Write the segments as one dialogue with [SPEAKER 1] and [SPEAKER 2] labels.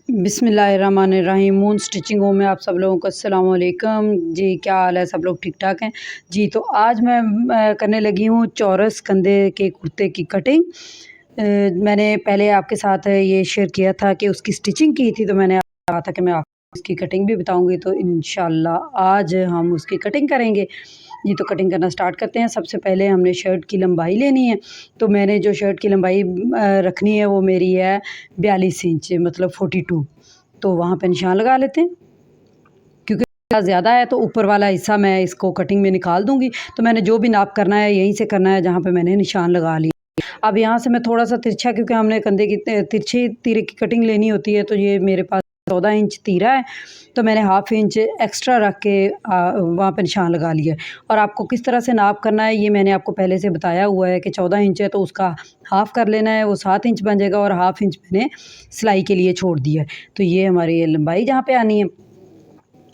[SPEAKER 1] बिस्मिल्लाहिर्रहमानिर्रहीम। Moon stitching home में आप सब लोगों को अस्सलाम वालेकुम जी। क्या हाल है? सब लोग ठीक ठाक हैं जी। तो आज मैं करने लगी हूँ चौरस कंधे के कुर्ते की कटिंग। मैंने पहले आपके साथ ये शेयर किया था कि उसकी स्टिचिंग की थी, तो मैंने कहा था कि मैं आपको इसकी कटिंग भी बताऊंगी। तो इंशाल्लाह आज हम उसकी कटिंग करेंगे जी। तो कटिंग करना स्टार्ट करते हैं। सबसे पहले हमने शर्ट की लंबाई लेनी है। तो मैंने जो शर्ट की लंबाई रखनी है वो मेरी है 42 इंच, मतलब 42। तो वहाँ पे निशान लगा लेते हैं। क्योंकि ज़्यादा है तो ऊपर वाला हिस्सा मैं इसको कटिंग में निकाल दूँगी। तो मैंने जो भी नाप करना है यहीं से करना है जहाँ पे मैंने निशान लगा लिया। अब यहाँ से मैं थोड़ा सा तिरछा, क्योंकि हमने कंधे की तिरछी तीरे की कटिंग लेनी होती है, तो ये मेरे पास 14 इंच तीरा है, तो मैंने हाफ इंच एक्स्ट्रा रख के वहाँ पे निशान लगा लिया। और आपको किस तरह से नाप करना है ये मैंने आपको पहले से बताया हुआ है कि 14 इंच है तो उसका हाफ़ कर लेना है, वो 7 इंच बन जाएगा, और हाफ इंच मैंने सिलाई के लिए छोड़ दिया है। तो ये हमारी ये लंबाई जहाँ पे आनी है।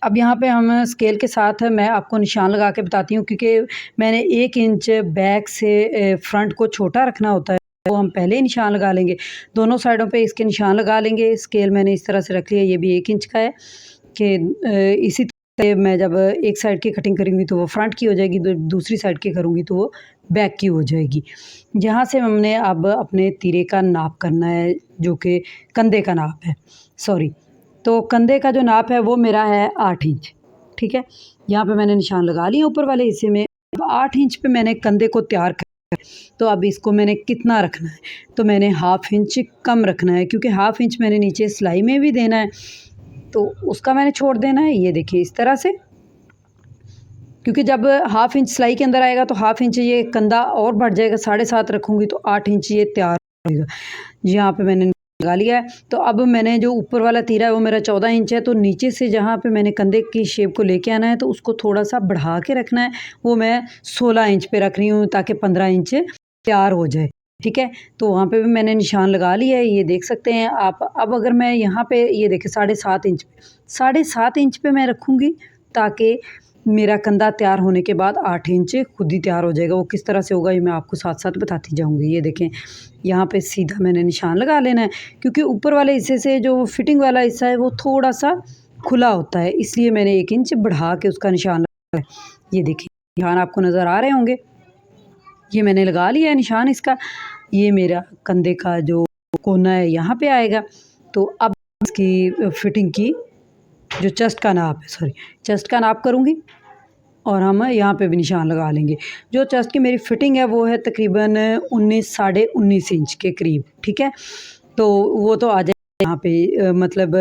[SPEAKER 1] अब यहाँ पे हम स्केल के साथ मैं आपको निशान लगा के बताती हूँ, क्योंकि मैंने 1 इंच बैक से फ्रंट को छोटा रखना होता है, तो हम पहले ही निशान लगा लेंगे। दोनों साइडों पे इसके निशान लगा लेंगे। स्केल मैंने इस तरह से रख लिया, ये भी 1 इंच का है कि इसी तरह से मैं जब एक साइड की कटिंग करूँगी तो वो फ्रंट की हो जाएगी, दूसरी साइड की करूँगी तो वो बैक की हो जाएगी। यहाँ से हमने अब अपने तीरे का नाप करना है, जो कि कंधे का नाप है, सॉरी। तो कंधे का जो नाप है वो मेरा है 8 इंच, ठीक है। यहाँ पे मैंने निशान लगा लिया ऊपर वाले हिस्से में। 8 इंच पे मैंने कंधे को तैयार कर, तो अब इसको मैंने कितना रखना है, तो मैंने हाफ इंच कम रखना है, क्योंकि हाफ इंच मैंने नीचे सिलाई में भी देना है, तो उसका मैंने छोड़ देना है। ये देखिए इस तरह से, क्योंकि जब हाफ इंच सिलाई के अंदर आएगा तो हाफ इंच ये कंधा और बढ़ जाएगा। 7.5 रखूँगी तो 8 इंच ये तैयार होगा। यहाँ पे मैंने लगा लिया है। तो अब मैंने जो ऊपर वाला तीरा है वो मेरा 14 इंच है, तो नीचे से जहाँ पे मैंने कंधे की शेप को लेके आना है तो उसको थोड़ा सा बढ़ा के रखना है। वो मैं 16 इंच पे रख रही हूँ ताकि 15 इंच तैयार हो जाए, ठीक है। तो वहाँ पे भी मैंने निशान लगा लिया है, ये देख सकते हैं आप। अब अगर मैं यहाँ पे ये देखें 7.5 इंच पे, 7.5 इंच पे मैं रखूँगी, ताकि मेरा कंधा तैयार होने के बाद 8 इंच खुद ही तैयार हो जाएगा। वो किस तरह से होगा ये मैं आपको साथ साथ बताती जाऊँगी। ये देखें यहाँ पे सीधा मैंने निशान लगा लेना है, क्योंकि ऊपर वाले हिस्से से जो फिटिंग वाला हिस्सा है वो थोड़ा सा खुला होता है, इसलिए मैंने 1 इंच बढ़ा के उसका निशान लगाया है। ये देखिए निशान आपको नज़र आ रहे होंगे, ये मैंने लगा लिया है निशान इसका। ये मेरा कंधे का जो कोना है यहाँ पे आएगा। तो अब इसकी फिटिंग की जो चेस्ट का नाप है, सॉरी, चेस्ट का नाप करूँगी और हम यहाँ पे भी निशान लगा लेंगे। जो चेस्ट की मेरी फिटिंग है वो है तकरीबन 19 साढ़े 19 इंच के करीब, ठीक है। तो वो तो आ जाएगा यहाँ पे, मतलब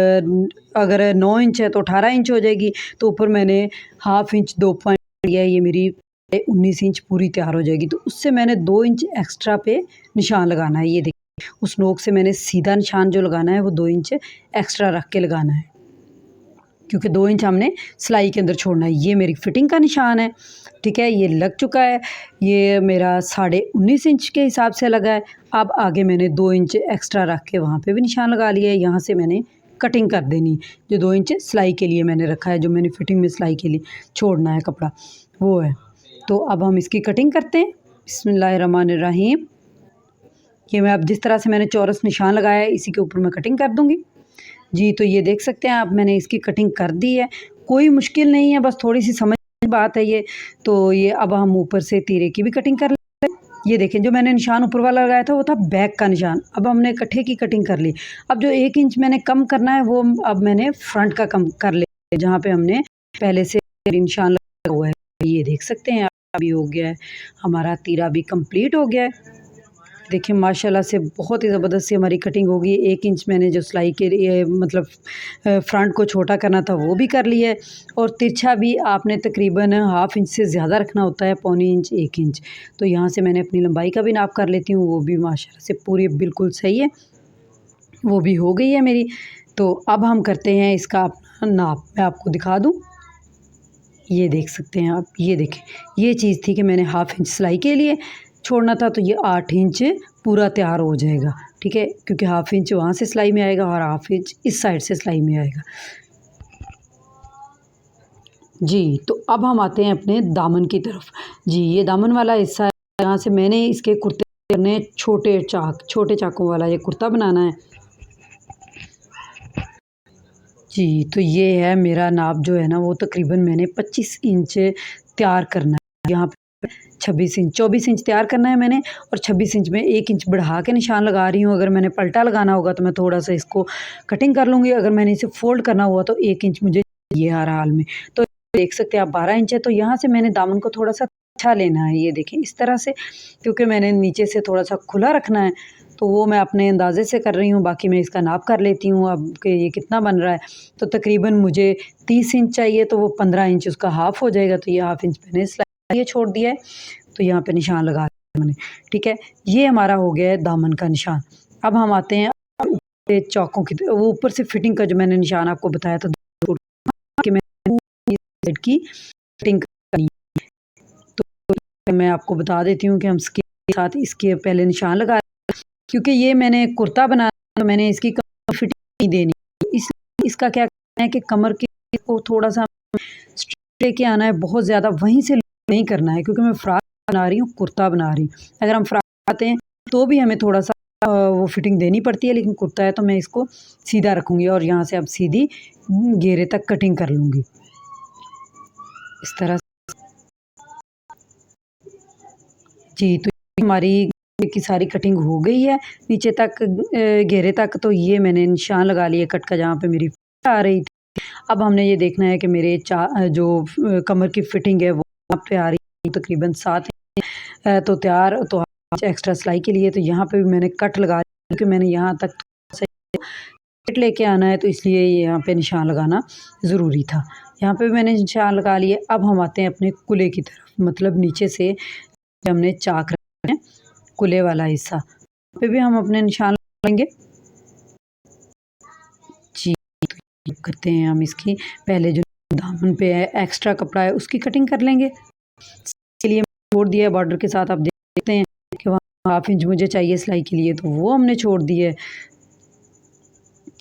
[SPEAKER 1] अगर 9 इंच है तो 18 इंच हो जाएगी। तो ऊपर मैंने हाफ इंच 2 पॉइंट लिया है, ये मेरी 19 इंच पूरी तैयार हो जाएगी। तो उससे मैंने 2 इंच एक्स्ट्रा पे निशान लगाना है। ये देखिए उस नोक से मैंने सीधा निशान जो लगाना है वो 2 इंच एक्स्ट्रा रख के लगाना है, क्योंकि 2 इंच हमने सिलाई के अंदर छोड़ना है। ये मेरी फिटिंग का निशान है, ठीक है, ये लग चुका है। ये मेरा साढ़े 19 इंच के हिसाब से लगा है। अब आगे मैंने 2 इंच एक्स्ट्रा रख के वहाँ पे भी निशान लगा लिया है। यहाँ से मैंने कटिंग कर देनी, जो 2 इंच सिलाई के लिए मैंने रखा है, जो मैंने फिटिंग में सिलाई के लिए छोड़ना है कपड़ा, वो है। तो अब हम इसकी कटिंग करते हैं। बिस्मिल्लाहिर्रहमानिर्रहीम। ये मैं अब जिस तरह से मैंने चौरस निशान लगाया है इसी के ऊपर मैं कटिंग कर दूँगी जी। तो ये देख सकते हैं आप, मैंने इसकी कटिंग कर दी है। कोई मुश्किल नहीं है, बस थोड़ी सी समझ की बात है ये। तो ये अब हम ऊपर से तीरे की भी कटिंग कर लेते हैं। ये देखें जो मैंने निशान ऊपर वाला लगाया था वो था बैक का निशान। अब हमने कट्ठे की कटिंग कर ली। अब जो 1 इंच मैंने कम करना है वो अब मैंने फ्रंट का कम कर लिया, जहाँ पे हमने पहले से निशान लगा हुआ है। ये देख सकते हैं अभी हो गया है, हमारा तीरा भी कंप्लीट हो गया है। देखिए माशाल्लाह से बहुत ही ज़बरदस्त सी हमारी कटिंग होगी। 1 इंच मैंने जो सिलाई के लिए मतलब फ्रंट को छोटा करना था वो भी कर लिया है, और तिरछा भी आपने तकरीबन हाफ इंच से ज़्यादा रखना होता है, पौनी इंच 1 इंच। तो यहाँ से मैंने अपनी लंबाई का भी नाप कर लेती हूँ, वो भी माशाल्लाह से पूरी बिल्कुल सही है, वो भी हो गई है मेरी। तो अब हम करते हैं इसका अपना नाप, मैं आपको दिखा दूँ। ये देख सकते हैं आप, ये देखें ये चीज़ थी कि मैंने हाफ इंच सिलाई के लिए छोड़ना था, तो ये 8 इंच पूरा तैयार हो जाएगा, ठीक है, क्योंकि हाफ इंच वहाँ से सिलाई में आएगा और हाफ इंच इस साइड से सिलाई में आएगा जी। तो अब हम आते हैं अपने दामन की तरफ जी। ये दामन वाला हिस्सा है, यहाँ से मैंने इसके कुर्ते करने छोटे चाकों वाला ये कुर्ता बनाना है। जी, तो ये है मेरा नाप जो है ना वो तकरीबन मैंने 25 इंच तैयार करना है। यहाँ पे 26 इंच 24 इंच तैयार करना है मैंने और 26 इंच में 1 इंच बढ़ा के निशान लगा रही हूँ। अगर मैंने पलटा लगाना होगा तो मैं थोड़ा-सा इसको कटिंग कर लूँगी। अगर मैंने इसे फ़ोल्ड करना हुआ तो 1 इंच मुझे चाहिए हर हाल में। तो देख सकते हैं आप 12 इंच है, तो यहाँ से मैंने दामन को थोड़ा-सा अच्छा लेना है, ये देखें इस तरह से, क्योंकि मैंने नीचे से थोड़ा-सा खुला रखना है, तो वो मैं अपने अंदाज़े से कर रही हूँ। बाकी मैं इसका नाप कर लेती हूँ अब कि ये कितना बन रहा है। तो तकरीबन मुझे 30 इंच चाहिए, तो वो 15 इंच उसका हाफ़ हो जाएगा, तो ये हाफ़ इंच मैंने सिलाई ये छोड़ दिया है, तो यहाँ पे निशान लगा दिया मैंने, ठीक है। ये हमारा हो गया है दामन का निशान। अब हम आते हैं चौकों की वो ऊपर से फिटिंग का जो मैंने निशान आपको बताया था कि मैंने साइड की फिटिंग करनी है। तो मैं आपको बता देती हूँ कि हम इसके साथ इसके पहले निशान लगा, क्योंकि ये मैंने कुर्ता बनाया तो मैंने इसकी कमर फिटिंग नहीं देनी, इसलिए इसका क्या करना है कि कमर के को थोड़ा-सा स्ट्रेट लेके आना है, बहुत ज़्यादा वहीं से नहीं करना है, क्योंकि मैं फ्रॉक बना रही हूँ, कुर्ता बना रही हूँ। अगर हम फ्रॉक बनाते हैं तो भी हमें थोड़ा-सा वो फिटिंग देनी पड़ती है, लेकिन कुर्ता है तो मैं इसको सीधा रखूँगी और यहाँ से अब सीधी घेरे तक कटिंग कर लूँगी। इस तरह जी, तो हमारी की सारी कटिंग हो गई है नीचे तक घेरे तक, तो ये मैंने निशान लगा लिए कट का जहाँ पे मेरी आ रही थी। अब हमने ये देखना है कि मेरे जो कमर की फिटिंग है वो वहाँ पे आ रही है तकरीबन 7 तो तैयार तो एक्स्ट्रा सिलाई के लिए, तो यहाँ पे भी मैंने कट लगा लिया, क्योंकि मैंने यहाँ तक फिट लेके आना है, तो इसलिए यहाँ पे निशान लगाना ज़रूरी था। यहाँ पे भी मैंने निशान लगा लिए। अब हम आते हैं अपने कुले की तरफ, मतलब नीचे से हमने चाक रखना है, कुले वाला हिस्सा पे भी हम अपने निशान लगाएंगे। जी, तो करते हैं हम इसकी पहले जो दामन पे है एक्स्ट्रा कपड़ा है उसकी कटिंग कर लेंगे। इसके लिए छोड़ दिया है बॉर्डर के साथ, आप देखते हैं कि वहाँ हाफ इंच मुझे चाहिए सिलाई के लिए, तो वो हमने छोड़ दी है।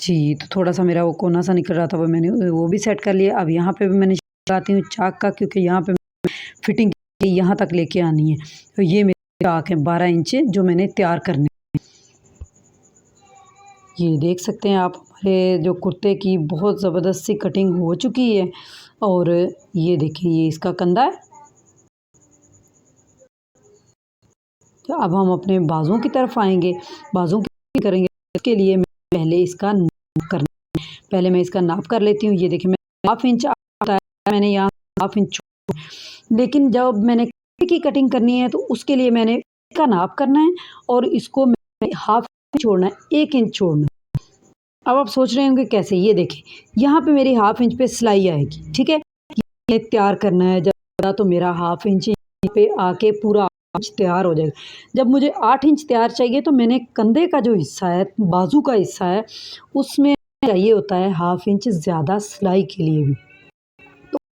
[SPEAKER 1] जी, तो थोड़ा-सा मेरा वो कोना सा निकल रहा था, वो मैंने वो भी सेट कर लिया। अब यहाँ पे भी मैं निशान लगाती हूँ चाक का, क्योंकि यहाँ पे फिटिंग यहाँ तक लेके आनी है। तो ये मेरे चाक है 12 इंच जो मैंने तैयार करने हैं। ये देख सकते हैं आप हमारे जो कुर्ते की बहुत ज़बरदस्त सी कटिंग हो चुकी है, और ये देखिए ये इसका कंधा है। तो अब हम अपने बाजुओं की तरफ आएँगे, बाजुओं की करेंगे, उसके लिए मैं पहले इसका नाप करना है। पहले मैं इसका नाप कर लेती हूँ। ये देखिए मैं हाफ इंच आता है, मैंने यहाँ हाफ इंच छोड़ा, लेकिन जब मैंने की कटिंग करनी है तो उसके लिए मैंने इसका नाप करना है और इसको मैंने हाफ इंच छोड़ना है, 1 इंच छोड़ना है। अब आप सोच रहे होंगे कैसे, ये देखें यहाँ पे मेरी हाफ इंच पे सिलाई आएगी, ठीक है। ये तैयार करना है जब, तो मेरा हाफ इंच पे आके पूरा इंच तैयार हो जाएगा। जब मुझे 8 इंच तैयार चाहिए, तो मैंने कंधे का जो हिस्सा है, बाजू का हिस्सा है, उसमें चाहिए होता है हाफ इंच ज़्यादा सिलाई के लिए भी,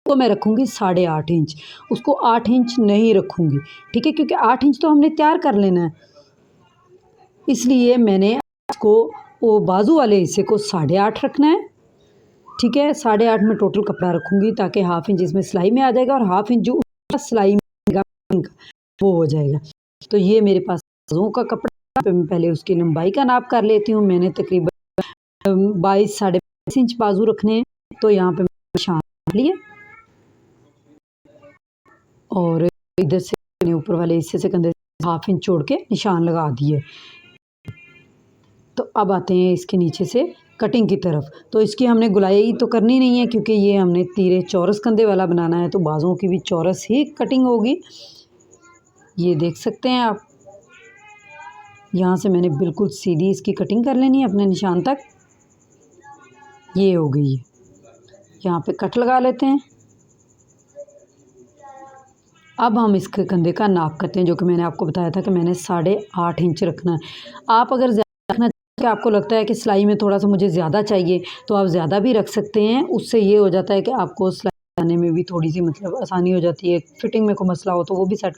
[SPEAKER 1] तो मैं रखूँगी 8.5 इंच, उसको 8 इंच नहीं रखूँगी, ठीक है, क्योंकि 8 इंच तो हमने तैयार कर लेना है। इसलिए मैंने इसको वो बाजू वाले हिस्से को 8.5 रखना है, ठीक है। 8.5 में टोटल कपड़ा रखूँगी, ताकि हाफ इंच इसमें सिलाई में आ जाएगा और हाफ इंच जो सिलाई में वो हो जाएगा। तो ये मेरे पास बाजुओं का कपड़ा है, मैं पहले उसकी लंबाई का नाप कर लेती हूँ। मैंने तकरीबन 22 साढ़े 22 इंच बाजू रखने हैं, तो यहाँ पे निशान लिए और इधर से मैंने ऊपर वाले हिस्से से कंधे हाफ इंच छोड़ के निशान लगा दिए। तो अब आते हैं इसके नीचे से कटिंग की तरफ। तो इसकी हमने गुलाई तो करनी नहीं है, क्योंकि ये हमने तीरे चौरस कंधे वाला बनाना है, तो बाजुओं की भी चौरस ही कटिंग होगी। ये देख सकते हैं आप, यहाँ से मैंने बिल्कुल सीधी इसकी कटिंग कर लेनी है अपने निशान तक। ये हो गई है, यहाँ पे कट लगा लेते हैं। अब हम इसके कंधे का नाप करते हैं, जो कि मैंने आपको बताया था कि मैंने 8.5 इंच रखना है। आप अगर ज़्यादा रखना कि आपको लगता है कि सिलाई में थोड़ा-सा मुझे ज़्यादा चाहिए, तो आप ज़्यादा भी रख सकते हैं। उससे ये हो जाता है कि आपको सिलाई लगाने में भी थोड़ी-सी मतलब आसानी हो जाती है। फिटिंग में कोई मसला हो तो वो भी सेट,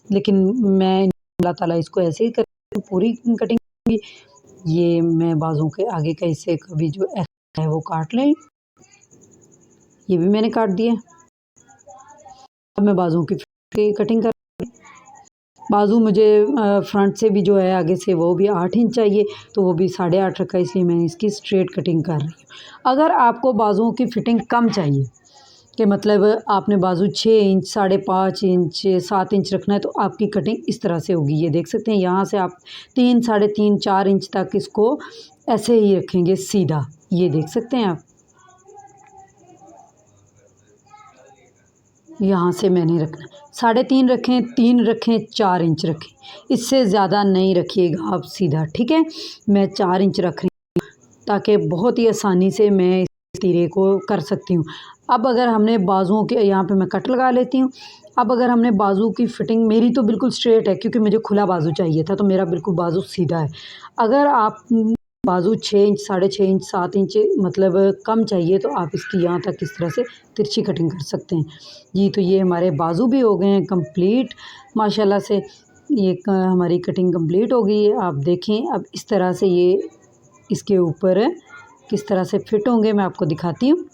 [SPEAKER 1] लेकिन मैं अल्लाह ताला इसको ऐसे ही पूरी कटिंग। ये मैं बाजुओं के आगे का हिस्से का भी जो एक्स्ट्रा है वो काट लें। ये भी मैंने काट दिया। अब मैं बाजुओं की कटिंग कर बाजू मुझे फ्रंट से भी जो है आगे से वो भी 8 इंच चाहिए, तो वो भी 8.5 रखा है, इसलिए मैं इसकी स्ट्रेट कटिंग कर रही हूँ। अगर आपको बाजुओं की फ़िटिंग कम चाहिए कि मतलब आपने बाजू 6 इंच, 5.5 इंच, 7 इंच रखना है, तो आपकी कटिंग इस तरह से होगी। ये देख सकते हैं, यहाँ से आप 3, 3.5, 4 इंच तक इसको ऐसे ही रखेंगे सीधा। ये देख सकते हैं आप, यहाँ से मैंने रखना 3.5 रखें, 3 रखें, 4 इंच रखें, इससे ज़्यादा नहीं रखिएगा आप सीधा, ठीक है। मैं 4 इंच रख रही हूँ ताकि बहुत ही आसानी से मैं इस तीरे को कर सकती हूँ। अब अगर हमने बाजुओं के यहाँ पे मैं कट लगा लेती हूँ। अब अगर हमने बाजू की फ़िटिंग, मेरी तो बिल्कुल स्ट्रेट है क्योंकि मुझे खुला बाजू चाहिए था, तो मेरा बिल्कुल बाजू सीधा है। अगर आप बाजू 6 इंच, 6.5 इंच, 7 इंच मतलब कम चाहिए, तो आप इसकी यहाँ तक इस तरह से तिरछी कटिंग कर सकते हैं। जी, तो ये हमारे बाजू भी हो गए हैं कंप्लीट माशाल्लाह से। ये हमारी कटिंग कंप्लीट हो गई है। आप देखें अब इस तरह से ये इसके ऊपर किस तरह से फिट होंगे, मैं आपको दिखाती हूँ।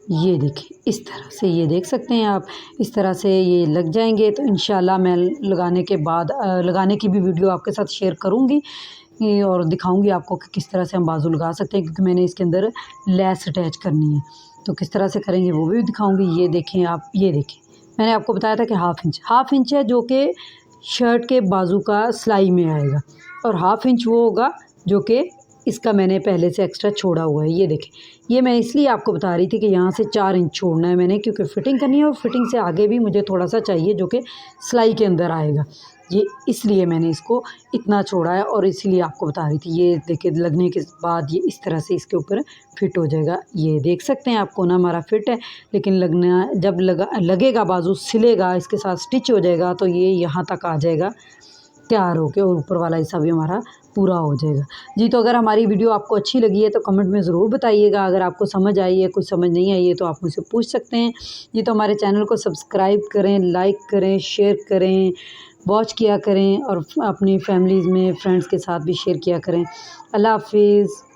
[SPEAKER 1] ये देखिए इस तरह से, ये देख सकते हैं आप, इस तरह से ये लग जाएंगे। तो इंशाल्लाह मैं लगाने के बाद लगाने की भी वीडियो आपके साथ शेयर करूँगी और दिखाऊंगी आपको कि किस तरह से हम बाजू लगा सकते हैं, क्योंकि मैंने इसके अंदर लेस अटैच करनी है, तो किस तरह से करेंगे वो भी दिखाऊंगी। ये देखें आप, ये देखें मैंने आपको बताया था कि हाफ़ इंच है जो कि शर्ट के बाजू का सिलाई में आएगा, और हाफ़ इंच वो होगा जो कि इसका मैंने पहले से एक्स्ट्रा छोड़ा हुआ है। ये देखें, ये मैं इसलिए आपको बता रही थी कि यहाँ से 4 इंच छोड़ना है मैंने, क्योंकि फ़िटिंग करनी है और फ़िटिंग से आगे भी मुझे थोड़ा सा चाहिए जो कि सिलाई के अंदर आएगा। ये इसलिए मैंने इसको इतना छोड़ा है और इसीलिए आपको बता रही थी। ये देखिए लगने के बाद ये इस तरह से इसके ऊपर फिट हो जाएगा। ये देख सकते हैं आप, कोना हमारा फिट है, लेकिन लगना जब लगेगा बाजू सिलेगा, इसके साथ स्टिच हो जाएगा, तो ये यहाँ तक आ जाएगा तैयार होके, और ऊपर वाला हिस्सा भी हमारा पूरा हो जाएगा। जी, तो अगर हमारी वीडियो आपको अच्छी लगी है तो कमेंट में ज़रूर बताइएगा। अगर आपको समझ आई है, कुछ समझ नहीं आई है, तो आप मुझसे पूछ सकते हैं। जी, तो हमारे चैनल को सब्सक्राइब करें, लाइक करें, शेयर करें, वॉच किया करें और अपनी फैमिलीज़ में फ्रेंड्स के साथ भी शेयर किया करें। अल्लाह हाफ़िज़।